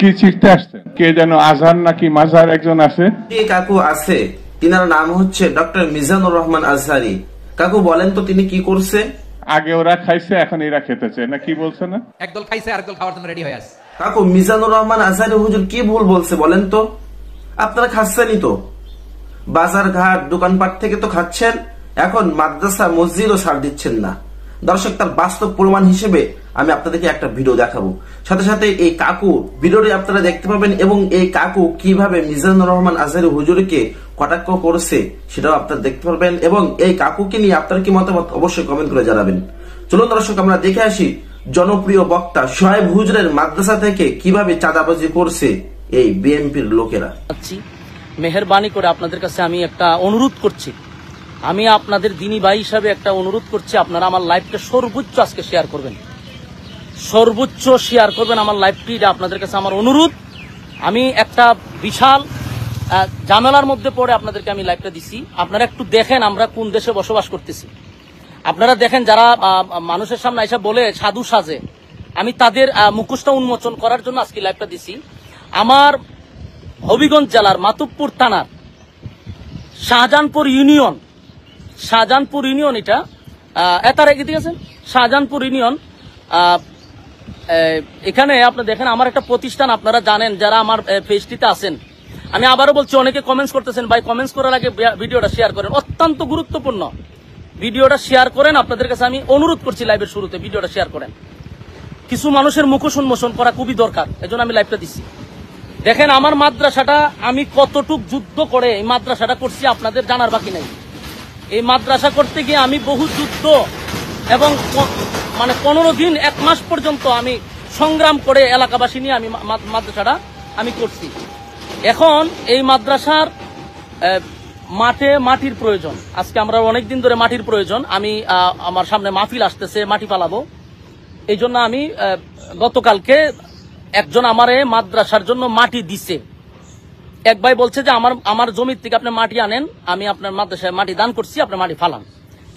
কি চিঠতে আসছেন? কে যেন আজহার নাকি মাজার একজন আছে, কাকু আছে, তিনার নাম হচ্ছে ডক্টর মিজানুর রহমান আজহারি। কাকু বলেন তো তিনি কি করছে? আগে ওরা খাইছে, এখন এরা খেতেছে না, কি বলছে না? একদল খাইছে আরেকদল খাওয়ার জন্য রেডি হয়ে আছে। কাকু মিজানুর রহমান আজহারি হুজুর কি ভুল বলছে বলেন তো? আপনারা খাচ্ছেনই তো, বাজার ঘাট দোকানপাট থেকে তো খাচ্ছেন, এখন মাদ্রাসা মসজিদও ছাড় দিচ্ছেন না। দর্শক, তার বাস্তব প্রমাণ হিসেবে আমি আপনাদেরকে একটা ভিডিও দেখাবো, সাথে সাথে এই কাকু ভিডিওটি আপনারা দেখতে পাবেন, এবং এই কাকু কিভাবে মিজানুর রহমান আজহারি হুজুরকে কটাক্ষ করছে সেটাও আপনারা দেখতে পারবেন, এবং এই কাকুকে নিয়ে আপনার কি মতামত অবশ্যই কমেন্ট করে জানাবেন। চলুন দর্শক, আমরা দেখে আসি জনপ্রিয় বক্তা সোহেব হুজুরের মাদ্রাসা থেকে কিভাবে চাঁদাবাজি করছে এই বিএনপির লোকেরা। মেহেরবানি করে আপনাদের কাছে আমি একটা অনুরোধ করছি, আমি আপনাদের দিনী ভাই হিসাবে একটা অনুরোধ করছি, আপনারা আমার লাইভটা সর্বোচ্চ আজকে শেয়ার করবেন, সর্বোচ্চ শেয়ার করবেন আমার লাইভটি, এটা আপনাদের কাছে আমার অনুরোধ। আমি একটা বিশাল ঝামেলার মধ্যে পড়ে আপনাদেরকে আমি লাইভটা দিছি, আপনারা একটু দেখেন আমরা কোন দেশে বসবাস করতেছি। আপনারা দেখেন যারা মানুষের সামনে এসে বলে সাধু সাজে, আমি তাদের মুখোশটা উন্মোচন করার জন্য আজকে লাইভটা দিছি। আমার হবিগঞ্জ জেলার মাতুবপুর থানার শাহজাহানপুর ইউনিয়ন এটা এতার এগিয়ে গেছেন শাহজাহানপুর ইউনিয়ন। এখানে আপনি দেখেন আমার একটা প্রতিষ্ঠান, আপনারা জানেন যারা আমার পেজটিতে আছেন, আমি আবারও বলছি, অনেকে কমেন্টস করতেছেন, ভাই কমেন্টস করার আগে ভিডিওটা শেয়ার করেন, অত্যন্ত গুরুত্বপূর্ণ, ভিডিওটা শেয়ার করেন। আপনাদের কাছে আমি অনুরোধ করছি লাইভের শুরুতে ভিডিওটা শেয়ার করেন, কিছু মানুষের মুখোশ উন্মোচন করা খুবই দরকার, এজন্য আমি লাইভটা দিচ্ছি। দেখেন আমার মাদ্রাসাটা আমি কতটুক যুদ্ধ করে এই মাদ্রাসাটা করছি আপনাদের জানার বাকি নাই। এই মাদ্রাসা করতে গিয়ে আমি বহু যুদ্ধ এবং মানে 15 দিন 1 মাস পর্যন্ত আমি সংগ্রাম করে এলাকাবাসী নিয়ে আমি মাদ্রাসাটা আমি করছি। এখন এই মাদ্রাসার মাটির প্রয়োজন, আজকে আমরা অনেকদিন ধরে মাটির প্রয়োজন। আমি আমার সামনে মাহফিল আসতেছে, মাটি পালাবো, এই জন্য আমি গতকালকে একজন আমারে মাদ্রাসার জন্য মাটি দিছে। এক ভাই বলছে যে আমার জমির থেকে আপনি মাটি আনেন, আমি আপনার মাদ্রাসায় মাটি দান করছি, আপনি মাটি ফালান।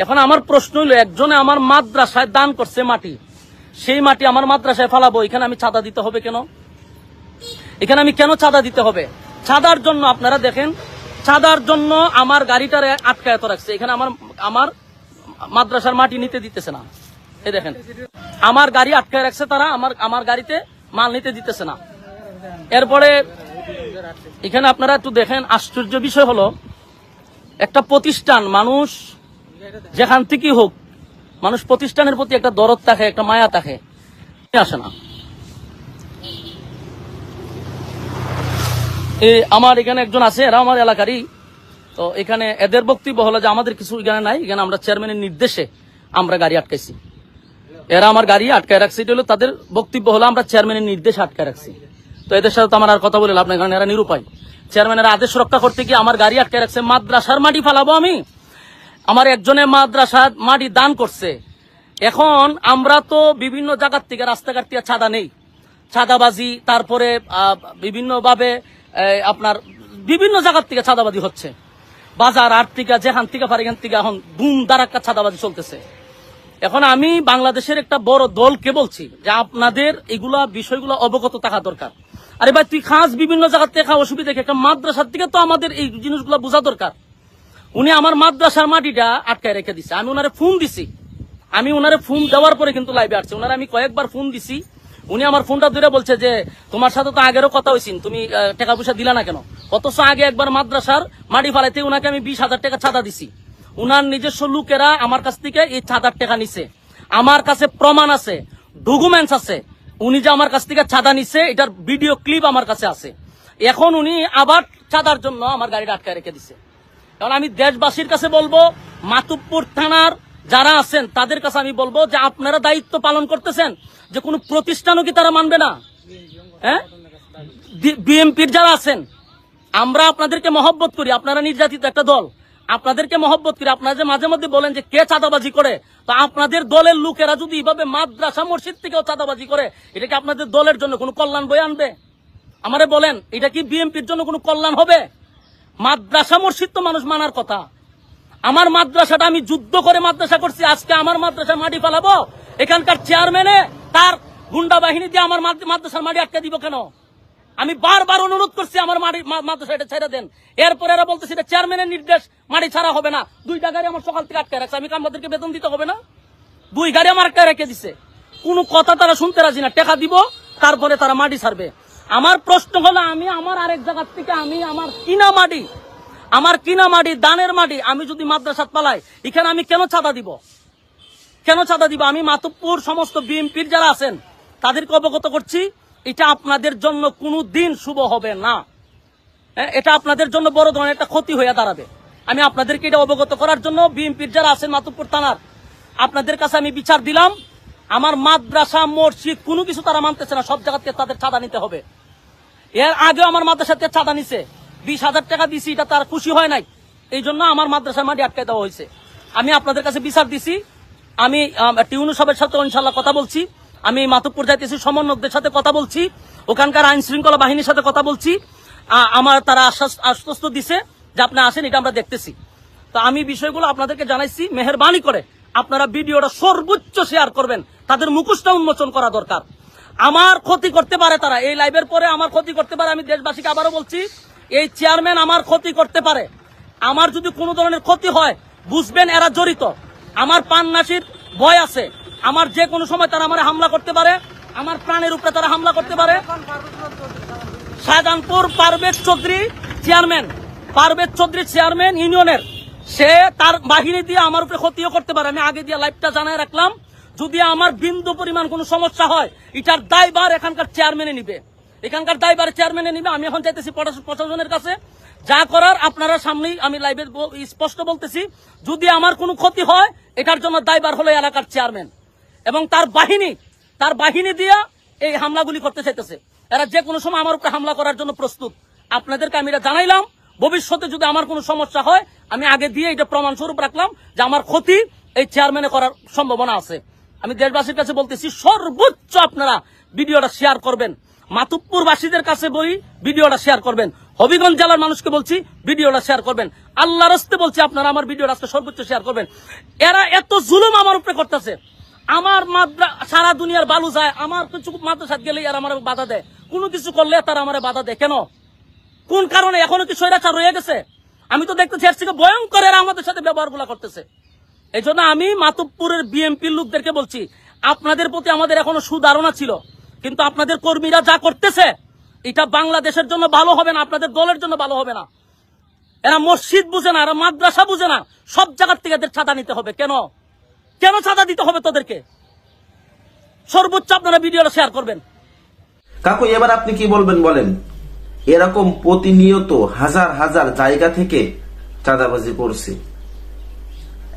এখন আমার প্রশ্ন হইল, একজনে আমার মাদ্রাসায় দান করছে মাটি, সেই মাটি আমার মাদ্রাসায় ফালাবো, এখানে আমি চাঁদা দিতে হবে কেন? এখানে আমি কেন চাঁদা দিতে হবে? চাঁদার জন্য আপনারা দেখেন, চাঁদার জন্য আমার গাড়িটারে আটকায়ত রাখছে, এখানে আমার মাদ্রাসার মাটি নিতে দিতেছে না। এই দেখেন আমার গাড়ি আটকায় রাখছে তারা, আমার গাড়িতে মাল নিতে দিতেছে না। এরপরে এখানে আপনারা একটু দেখেন, আশ্চর্য বিষয় হলো, একটা প্রতিষ্ঠান, মানুষ যেখান থেকেই হোক, মানুষ প্রতিষ্ঠানের প্রতি একটা দরদ থাকে, একটা মায়া থাকে, আসে না। আমার এখানে একজন আছে, এরা আমার এলাকারই, তো এখানে এদের বক্তব্য হলো যে আমাদের কিছু এখানে নাই, এখানে আমরা চেয়ারম্যানের নির্দেশে আমরা গাড়ি আটকাইছি, এরা আমার গাড়ি আটকায় রাখছে, এটা হলো তাদের বক্তব্য, হলো আমরা চেয়ারম্যানের নির্দেশে আটকায় রাখছি। তো এদের সাথে তো আমার আর কথা বলে লাভ নাই, কারণ এরা নিরুপায়। চেয়ারম্যানের আদেশ রক্ষা করতে গিয়ে আমার গাড়ি আটকায় রাখছে, মাদ্রাসার মাটি ফালাবো আমি, আমার একজনের মাদ্রাসার মাটি দান করছে। এখন আমরা তো বিভিন্ন জায়গার থেকে, রাস্তাঘাট থেকে চাঁদা নেই, চাঁদাবাজি, তারপরে বিভিন্ন ভাবে আপনার বিভিন্ন জায়গার থেকে চাঁদাবাজি হচ্ছে, বাজার আট থেকে যেখান থেকে পারে এখান থেকে এখন ধুম ধারাক্কা চাঁদাবাজি চলতেছে। এখন আমি বাংলাদেশের একটা বড় দলকে বলছি যে আপনাদের এগুলা বিষয়গুলো অবগত থাকা দরকার। আরে ভাই তুই খাস বিভিন্ন জায়গার থেকে, অসুবিধা একটা মাদ্রাসার থেকে তো আমাদের এই জিনিসগুলো বোঝা দরকার। উনি আমার মাদ্রাসার মাটিটা আটকায় রেখে দিছে, আমি ওনারে ফোন দিছি, আমি ওনারে ফোন দেওয়ার পরে কিন্তু লাইভে আসছে, ওনারে আমি কয়েকবার ফোন দিছি, উনি আমার ফোনটা ধরে বলছে যে তোমার সাথে তো আগেরও কথা হয়েছিল, তুমি টাকা পয়সা দিলা না কেন? অথচ আগে একবার মাদ্রাসার মাটি ফালাইতে ওনাকে আমি 20,000 টাকা চাঁদা দিছি, উনার নিজস্ব লোকেরা আমার কাছ থেকে এই চাঁদার টাকা নিছে, আমার কাছে প্রমাণ আছে, ডকুমেন্টস আছে, উনি যে আমার কাছ থেকে চাঁদা নিছে এটার ভিডিও ক্লিপ আমার কাছে আছে। এখন উনি আবার চাঁদার জন্য আমার গাড়িটা আটকায় রেখে দিছে। কারণ আমি দেশবাসীর কাছে বলবো, মাতুবপুর থানার যারা আছেন তাদের কাছে আমি বলবো যে আপনারা দায়িত্ব পালন করতেছেন, যে কোনো প্রতিষ্ঠানও কি তারা মানবে না? হ্যাঁ, বিএনপির যারা আছেন, আমরা আপনাদেরকে মহব্বত করি, আপনারা নির্যাতিত একটা দল, আপনাদেরকে মহব্বত করি। আপনারা যে মাঝে মধ্যে বলেন যে কে চাঁদাবাজি করে, তো আপনাদের দলের লোকেরা যদি এইভাবে মাদ্রাসা মসজিদ থেকেও চাঁদাবাজি করে, এটা কি আপনাদের দলের জন্য কোনো কল্যাণ বয়ে আনবে? আমারে বলেন, এটা কি বিএনপির জন্য কোনো কল্যাণ হবে? মাদ্রাসা মসজিদ তো মানুষ মানার কথা। আমার মাদ্রাসাটা আমি যুদ্ধ করে মাদ্রাসা করছি, আজকে আমার মাদ্রাসা মাটি ফেলাবো? এখানকার চেয়ারম্যানে তার গুন্ডা বাহিনী দিয়ে আমার মাদ্রাসার মাটি আটকে দিব কেন? আমি বারবার অনুরোধ করছি আমার মাদ্রাসা এটা ছেড়ে দেন। এরপরে এরা বলতেছে এটা চেয়ারম্যানের নির্দেশ, মাটি ছাড়া হবে না। 2টা গাড়ি আমার সকাল থেকে আটকে রাখছে, আমি আমাদেরকে বেতন দিতে হবে না? 2 গাড়ি আমার আটকে রেখে দিছে, কোনো কথা তারা শুনতে রাজি না। টাকা দিব, তারপরে তারা মাটি ছাড়বে। আমার প্রশ্ন হলো, আমি আমার আরেক জায়গার থেকে আমি আমার কিনা মাটি দানের মাটি আমি যদি মাদ্রাসাত পালাই, এখানে আমি কেন চাঁদা দিব? আমি মাতুব্বর সমস্ত বিএনপির যারা আছেন তাদেরকে অবগত করছি, এটা আপনাদের জন্য কোনো দিন শুভ হবে না। এটা আপনাদের জন্য বড় ধরনের একটা ক্ষতি হয়ে দাঁড়াবে। আমি আপনাদেরকে এটা অবগত করার জন্য বিএনপির যারা আছেন মাতুব্বর থানার, আপনাদের কাছে আমি বিচার দিলাম। আমার মাদ্রাসা মসজিদ কোনো কিছু তারা মানতেছে না, সব জায়গা থেকে তাদের চাঁদা নিতে হবে। এর আগেও আমার মাদ্রাসা থেকে চাঁদা নিছে, 20,000 টাকা দিছি, এটা তার খুশি হয় নাই, এই জন্য আমার মাদ্রাসার মাটি আটকে দেওয়া হয়েছে। আমি আপনাদের কাছে বিচার দিছি। আমি টিউনু সাহেবের সাথে ইনশাল্লাহ কথা বলছি, আমি মাতুব্বর যাইতেছি, সমন্বয়কদের সাথে কথা বলছি, ওখানকার আইন শৃঙ্খলা বাহিনীর সাথে কথা বলছি। আমার তারা আশ্বস্ত দিছে যে আপনি আসেন, এটা আমরা দেখতেছি। তো আমি বিষয়গুলো আপনাদেরকে জানাইছি। মেহেরবানি করে আপনারা ভিডিওটা সর্বোচ্চ শেয়ার করবেন, তাদের মুখোশটা উন্মোচন করা দরকার। আমার ক্ষতি করতে পারে তারা, এই লাইভের পরে আমার ক্ষতি করতে পারে। আমি দেশবাসীকে আবারও বলছি, এই চেয়ারম্যান আমার ক্ষতি করতে পারে। আমার যদি কোনো ধরনের ক্ষতি হয়, বুঝবেন এরা জড়িত। আমার পান্নাসির ভয় আছে, আমার যে কোনো সময় তারা আমার হামলা করতে পারে, আমার প্রাণের উপরে তারা হামলা করতে পারে। শাহজাহানপুর পারভেজ চৌধুরী চেয়ারম্যান ইউনিয়নের, সে তার বাহিনী দিয়ে আমার উপরে ক্ষতিও করতে পারে। আমি আগে দিয়ে লাইভটা জানাই রাখলাম, যদি আমার বিন্দু পরিমাণ কোনো সমস্যা হয়, এটার দায়ভার এখানকার চেয়ারম্যানে নিবে, আমি এখন চাইতেছি প্রশাসনের কাছে, যা করার আপনারা সামনেই আমি লাইভে স্পষ্ট বলতেছি, যদি আমার কোনো ক্ষতি হয়, এটার জন্য দায়ভার হলো এলাকার চেয়ারম্যান এবং তার বাহিনী দিয়া এই হামলাগুলি করতে চাইতেছে। এরা যে কোনো সময় আমার উপরে হামলা করার জন্য প্রস্তুত। আপনাদেরকে আমি এটা জানাইলাম, ভবিষ্যতে যদি আমার কোনো সমস্যা হয়, আমি আগে দিয়ে এটা প্রমাণ স্বরূপ রাখলাম যে আমার ক্ষতি এই চেয়ারম্যানে করার সম্ভাবনা আছে। আমি দেশবাসীর কাছে বলতেছি, সর্বোচ্চ আপনারা ভিডিওটা শেয়ার করবেন। মাতুব্বরবাসীদের কাছে বলি, ভিডিওটা শেয়ার করবেন। হবিগঞ্জ জেলার মানুষকে বলছি, ভিডিওটা শেয়ার করবেন। আল্লাহর রাস্তে বলছি, আপনারা আমার ভিডিওটা আজকে সর্বোচ্চ শেয়ার করবেন। এরা এত জুলুম আমার উপরে করতেছে, আমার সারা দুনিয়ার বালু যায়, আমার কিছু মাদ্রাসাত গেলে এরা আমার বাধা দেয়, কোনো কিছু করলে তারা আমার বাধা দেয় কেন? কোন কারণে? এখনো কি স্বৈরাচার রয়ে গেছে? আমি তো দেখতেছি এর থেকে ভয়ঙ্কর এরা আমাদের সাথে ব্যবহারগুলো করতেছে। এই জন্য আমি মাতুব্বরের বিএনপির লোকদেরকে বলছি, আপনাদের প্রতি আমাদের এখনো সুধারণা ছিল, কিন্তু আপনাদের কর্মীরা যা করতেছে, এটা বাংলাদেশের জন্য ভালো হবে না, আপনাদের দলের জন্য ভালো হবে না। এরা মসজিদ বুঝে না, এরা মাদ্রাসা বুঝে না, সব জায়গার থেকে এদের চাঁদা নিতে হবে। কেন চাঁদা দিতে হবে তোদেরকে? সর্বোচ্চ আপনারা ভিডিওটা শেয়ার করবেন। কাকু, এবার আপনি কি বলবেন বলেন? এরকম প্রতিনিয়ত হাজার হাজার জায়গা থেকে চাঁদাবাজি করছে,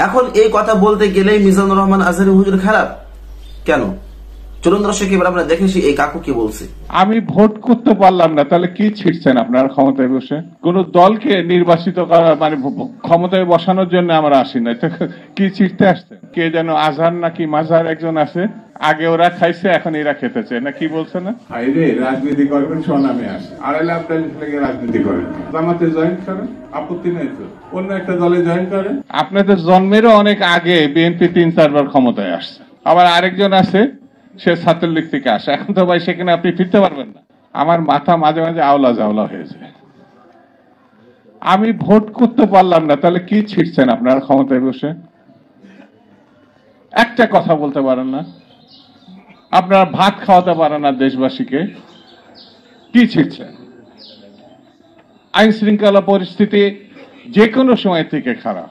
এখন এই কথা বলতে গেলেই মিজানুর রহমান আজহারী হুজুর খারাপ কেন? চলুন দর্শক, এবার আমরা দেখেছি এই কাকু কি বলছে। আমি ভোট করতে পারলাম না, তাহলে কি ছিটছেন আপনার ক্ষমতায় বসে? কোন দলকে নির্বাচিত করা মানে ক্ষমতায় বসানোর জন্য আমরা আসি না, কি ছিটতে আসছেন? কে যেন আজহার নাকি মাজার একজন আছে, আগে ওরা খাইছে, এখন এরা খেতেছে না, কি বলছে না? ভাইরে, রাজনীতি করবেন স্বনামে আসে, আড়াইলে আপনার রাজনীতি করেন, জামাতে জয়েন করেন, আপত্তি নেই তো, অন্য একটা দলে জয়েন করেন। আপনাদের জন্মেরও অনেক আগে বিএনপি 3-4 বার ক্ষমতায় আসছে, আবার আরেকজন আছে সে ছাত্রলীগ থেকে আসে, এখন তো ভাই সেখানে আপনি ফিরতে পারবেন না। আমার মাথা মাঝে মাঝে আওলা জাওলা হয়ে যায়। আমি ভোট করতে পারলাম না, তাহলে কি ছিটছেন আপনার ক্ষমতায় বসে? একটা কথা বলতে পারেন না, আপনারা ভাত খাওয়াতে পারেন না দেশবাসীকে, কি ছিটছেন? আইন শৃঙ্খলা পরিস্থিতি যে কোনো সময় থেকে খারাপ,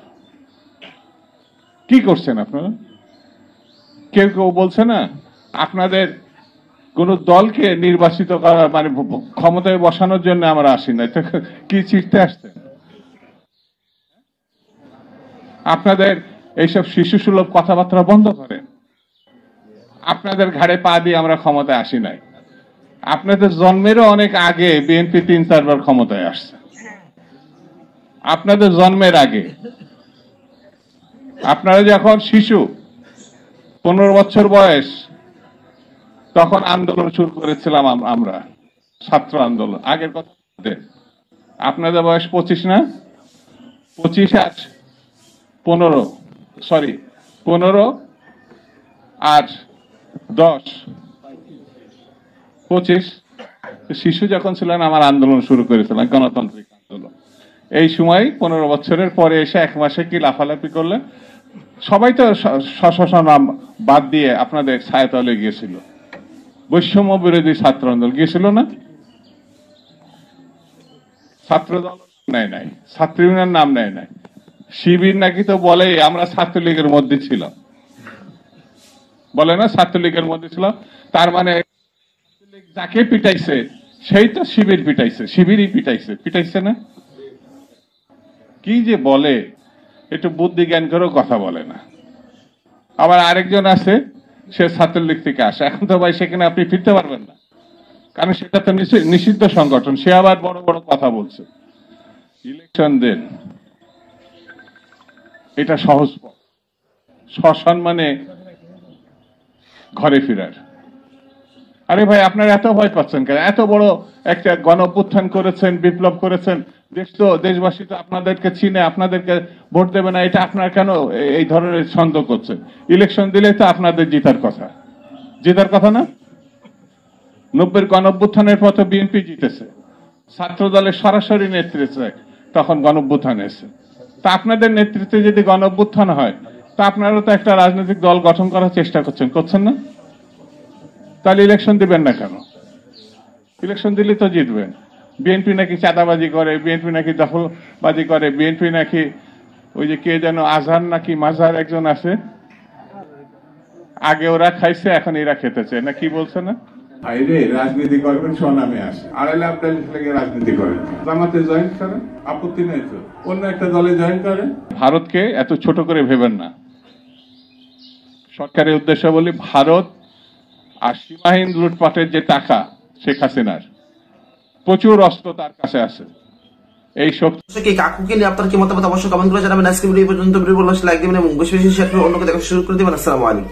কি করছেন আপনারা? কেউ বলছে না আপনাদের কোন দলকে নির্বাচিত করা মানে ক্ষমতায় বসানোর জন্য আমরা আসি না, কি ছিটতে আসছেন? আপনাদের এইসব শিশু সুলভ কথাবার্তা বন্ধ করেন। আপনাদের ঘাড়ে পা দিয়ে আমরা ক্ষমতায় আসি নাই, আপনাদের জন্মেরও অনেক আগে বিএনপি 3-4 বার ক্ষমতায় আসছে, আপনাদের জন্মের আগে। আপনারা যখন শিশু 15 বছর বয়স, তখন আন্দোলন শুরু করেছিলাম আমরা, ছাত্র আন্দোলন। আগের কথা, আপনাদের বয়স 25 না? 25 আর 15 আর 10 25 শিশু যখন ছিলেন আমার আন্দোলন শুরু করেছিলাম, গণতান্ত্রিক আন্দোলন। এই সময় 15 বছরের পরে এসে 1 মাসে কি লাফালাফি করলেন? সবাই তো স্ব নাম বাদ দিয়ে আপনাদের ছায়াতলে গিয়েছিল। বৈষম্য বিরোধী ছাত্র আন্দোলন গিয়েছিল না? ছাত্র দল নেয় নাই, ছাত্র ইউনিয়ন নাম নেয় নাই। শিবির নাকি তো বলে আমরা ছাত্রলীগের মধ্যে ছিলাম, বলে না ছাত্রলীগের মধ্যে ছিলাম। তার মানে যাকে পিটাইছে সেই তো শিবির পিটাইছে, শিবিরই পিটাইছে না? কি যে বলে, একটু বুদ্ধি জ্ঞান করেও কথা বলে না। আবার আরেকজন আছে, সে ছাত্রলীগ থেকে আসে। এখন তো ভাই সেখানে আপনি ফিরতে পারবেন না, কারণ সেটা তো নিষিদ্ধ সংগঠন। সে আবার বড় বড় কথা বলছে। ইলেকশন দেন, এটা সহজ পথ সসম্মানে ঘরে ফেরার। আরে ভাই আপনারা এত ভয় পাচ্ছেন কেন? এত বড় একটা গণ অভ্যুত্থান করেছেন, বিপ্লব করেছেন, দেশবাসী তো আপনাদেরকে চিনে, আপনাদেরকে ভোট দেবে না, এটা আপনারা কেন এই ধরনের সন্দেহ করছেন? ইলেকশন দিলে তো আপনাদের জেতার কথা না? 90-এর গণ অভ্যুত্থানের পর তো বিএনপি জিতেছে, ছাত্র দলের সরাসরি নেতৃত্বে তখন গণ অভ্যুত্থান এসে। তা আপনাদের নেতৃত্বে যদি গণ অভ্যুত্থান হয়, তা আপনারা তো একটা রাজনৈতিক দল গঠন করার চেষ্টা করছেন না? তাহলে ইলেকশন দিবেন না কেন? ইলেকশন দিলে তো জিতবেন। বিএনপি নাকি চাঁদাবাজি করে, বিএনপি নাকি দখলবাজি করে, বিএনপি নাকি ওই যে কে যেন আজহার নাকি মাজার একজন আছে, আগে ওরা খাইছে এখন এরা খেতেছে না, কি বলছে না? ভাইরে রাজনীতি করবেন স্বনামে আসে, আড়াইলে আপনার লেগে রাজনীতি করেন, জামাতে জয়েন করেন, আপত্তি নেই তো, অন্য একটা দলে জয়েন করেন। ভারতকে এত ছোট করে ভেবেন না। সরকারের উদ্দেশ্য বলি, ভারত আর সীমাহীন লুটপাটের যে টাকা শেখ হাসিনার, প্রচুর অস্ত্র তার কাছে আছে। এই শক্তি কাকুকে নিয়ে আপনার কি মতামত অবশ্যই কমেন্ট করে জানাবেন। আজকে ভিডিও পর্যন্ত, ভিডিও ভালো লাগলে লাইক দিবেন এবং বেশি বেশি শেয়ার করে অন্যকে দেখা শুরু করে দিবেন। আসসালামু আলাইকুম।